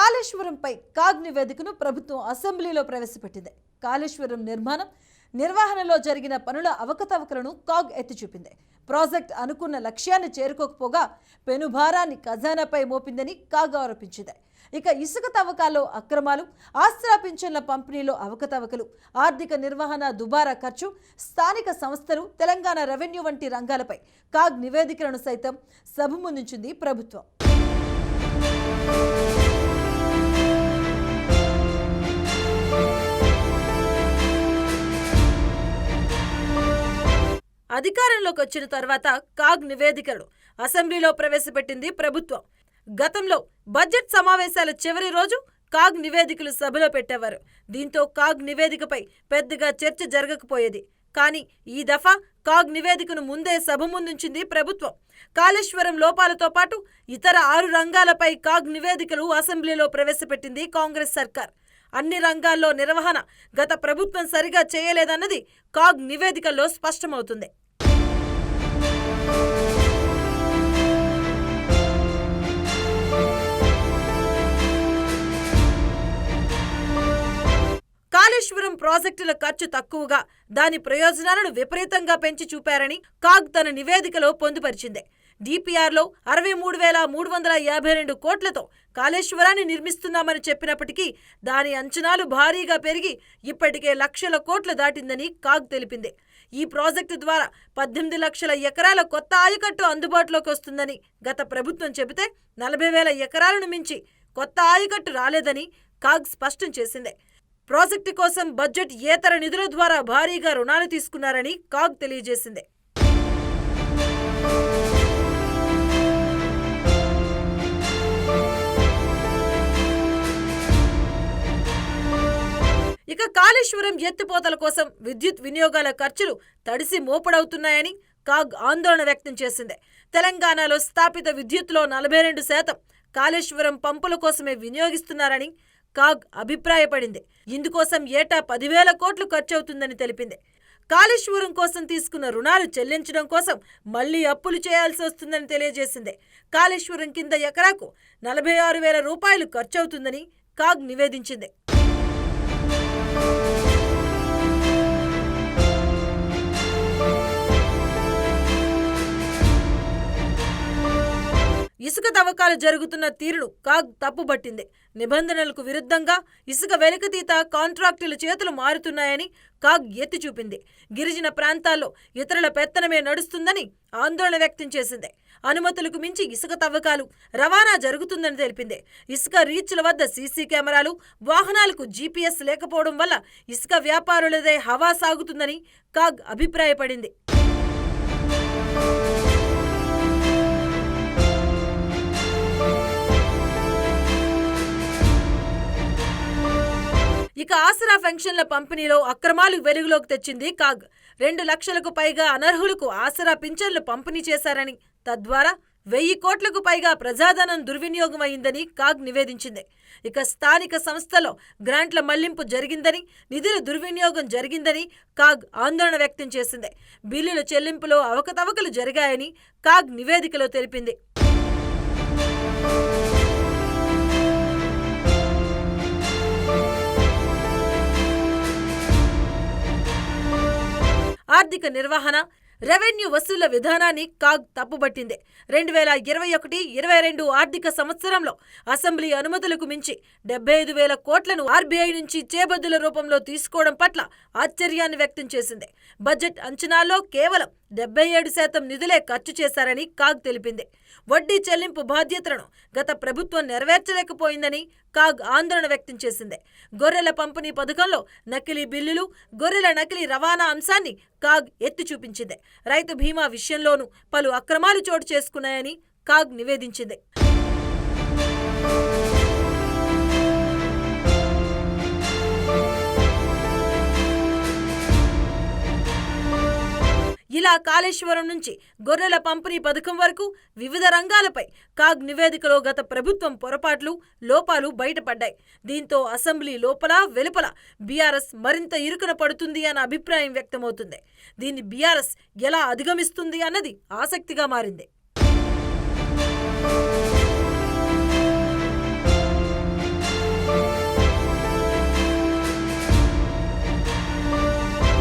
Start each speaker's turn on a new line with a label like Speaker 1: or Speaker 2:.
Speaker 1: కాళేశ్వరంపై CAG నివేదికను ప్రభుత్వం అసెంబ్లీలో ప్రవేశపెట్టింది. కాళేశ్వరం నిర్వహణలో జరిగిన పనుల అవకతవకలను కాగ్ ఎత్తి చూపింది. ప్రాజెక్ట్ అనుకున్న లక్ష్యాన్ని చేరుకోకపోగా పెనుభారాన్ని ఖజానాపై మోపిందని కాగ్ ఆరోపించింది. ఇక ఇసుక తవ్వకాల్లో అక్రమాలు, ఆస్తి పింఛన్ల పంపిణీలో అవకతవకలు, ఆర్థిక నిర్వహణ దుబారా ఖర్చు, స్థానిక సంస్థలు, తెలంగాణ రెవెన్యూ వంటి రంగాలపై కాగ్ నివేదికలను సైతం సభ ముందుంచింది ప్రభుత్వం. అధికారంలోకి వచ్చిన తర్వాత కాగ్ నివేదికను అసెంబ్లీలో ప్రవేశపెట్టింది ప్రభుత్వం. గతంలో బడ్జెట్ సమావేశాల చివరి రోజు కాగ్ నివేదికలు సభలో పెట్టేవారు. దీంతో కాగ్ నివేదికపై పెద్దగా చర్చ జరగకపోయేది. కానీ ఈ దఫా కాగ్ నివేదికను ముందే సభ ముందుంచింది ప్రభుత్వం. కాళేశ్వరం లోపాలతో పాటు ఇతర 6 రంగాలపై కాగ్ నివేదికలు అసెంబ్లీలో ప్రవేశపెట్టింది కాంగ్రెస్ సర్కార్. అన్ని రంగాల్లో నిర్వహణ గత ప్రభుత్వం సరిగా చేయలేదన్నది కాగ్ నివేదికల్లో స్పష్టమవుతుంది. కాళేశ్వరం ప్రాజెక్టుల ఖర్చు తక్కువగా, దాని ప్రయోజనాలను విపరీతంగా పెంచి చూపారని కాగ్ తన నివేదికలో పొందుపరిచింది. డిపిఆర్లో 63,352 కోట్లతో కాళేశ్వరాన్ని నిర్మిస్తున్నామని చెప్పినప్పటికీ దాని అంచనాలు భారీగా పెరిగి ఇప్పటికే లక్షల కోట్లు దాటిందని కాగ్ తెలిపింది. ఈ ప్రాజెక్టు ద్వారా 18 లక్షల ఎకరాల కొత్త ఆయకట్టు అందుబాటులోకి వస్తుందని గత ప్రభుత్వం చెబితే 40,000 ఎకరాలను మించి కొత్త ఆయకట్టు రాలేదని కాగ్ స్పష్టం చేసింది. ప్రాజెక్టు కోసం బడ్జెట్ ఏతర నిధుల ద్వారా భారీగా రుణాలు తీసుకున్నారని కాగ్ తెలియజేసింది. ఇక కాళేశ్వరం ఎత్తిపోతల కోసం విద్యుత్ వినియోగాల ఖర్చులు తడిసి మోపడవుతున్నాయని కాగ్ ఆందోళన వ్యక్తం చేసింది. తెలంగాణలో స్థాపిత విద్యుత్తులో 42% కాళేశ్వరం పంపుల కోసమే వినియోగిస్తున్నారని కాగ్ అభిప్రాయపడింది. ఇందుకోసం ఏటా 10,000 కోట్లు ఖర్చవుతుందని తెలిపింది. కాళేశ్వరం కోసం తీసుకున్న రుణాలు చెల్లించడం కోసం మళ్లీ అప్పులు చేయాల్సి వస్తుందని తెలియజేసింది. కాళేశ్వరం కింద ఎకరాకు 46,000 రూపాయలు ఖర్చవుతుందని కాగ్ నివేదించింది. ఇసుక తవ్వకాలు జరుగుతున్న తీరును కాగ్ తప్పుబట్టింది. నిబంధనలకు విరుద్ధంగా ఇసుక వెలికితీత కాంట్రాక్టుల చేతులు మారుతున్నాయని కాగ్ ఎత్తి చూపింది. గిరిజన ప్రాంతాల్లో ఇతరుల పెత్తనమే నడుస్తుందని ఆందోళన వ్యక్తం చేసింది. అనుమతులకు మించి ఇసుక తవ్వకాలు, రవాణా జరుగుతుందని తెలిపింది. ఇసుక రీచ్ల వద్ద సీసీ కెమెరాలు, వాహనాలకు జీపీఎస్ లేకపోవడం వల్ల ఇసుక వ్యాపారులదే హవా సాగుతుందని కాగ్ అభిప్రాయపడింది. ఇక ఆసరా పెన్షన్ల పంపిణీలో అక్రమాలు వెలుగులోకి తెచ్చింది కాగ్. 2 లక్షలకు పైగా అనర్హులకు ఆసరా పింఛన్లు పంపిణీ చేశారని, తద్వారా 1000 కోట్లకు పైగా ప్రజాధనం దుర్వినియోగం అయిందని కాగ్ నివేదించింది. ఇక స్థానిక సంస్థలో గ్రాంట్ల మళ్లింపు జరిగిందని, నిధుల దుర్వినియోగం జరిగిందని కాగ్ ఆందోళన వ్యక్తం చేసింది. బిల్లుల చెల్లింపులో అవకతవకలు జరిగాయని కాగ్ నివేదికలో తెలిపింది. ఆర్థిక నిర్వహణ, రెవెన్యూ వసూళ్ల విధానాన్ని కాగ్ తప్పుబట్టింది. 2021-22 ఆర్థిక సంవత్సరంలో అసెంబ్లీ అనుమతులకు మించి 75,000 కోట్లను ఆర్బీఐ నుంచి చేబద్దుల రూపంలో తీసుకోవడం పట్ల ఆశ్చర్యాన్ని వ్యక్తం చేసింది. బడ్జెట్ అంచనాల్లో కేవలం 77% నిధులే ఖర్చు చేశారని కాగ్ తెలిపింది. వడ్డీ చెల్లింపు బాధ్యతలను గత ప్రభుత్వం నెరవేర్చలేకపోయిందని కాగ్ ఆందోళన వ్యక్తం చేసింది. గొర్రెల పంపిణీ పథకంలో నకిలీ బిల్లులు, గొర్రెల నకిలీ రవాణా అంశాన్ని కాగ్ ఎత్తి చూపించింది. రైతు బీమా విషయంలోనూ పలు అక్రమాలు చోటు చేసుకున్నాయని కాగ్ నివేదించింది. ఇలా కాళేశ్వరం నుంచి గొర్రెల పంపిణీ పథకం వరకు వివిధ రంగాలపై కాగ్ నివేదికలో గత ప్రభుత్వం పొరపాట్లు, లోపాలు బయటపడ్డాయి. దీంతో అసెంబ్లీ లోపల వెలుపల బీఆర్ఎస్ మరింత ఇరుకున పడుతుంది అన్న అభిప్రాయం వ్యక్తమవుతుంది. దీన్ని బీఆర్ఎస్ ఎలా అధిగమిస్తుంది అన్నది ఆసక్తిగా మారింది.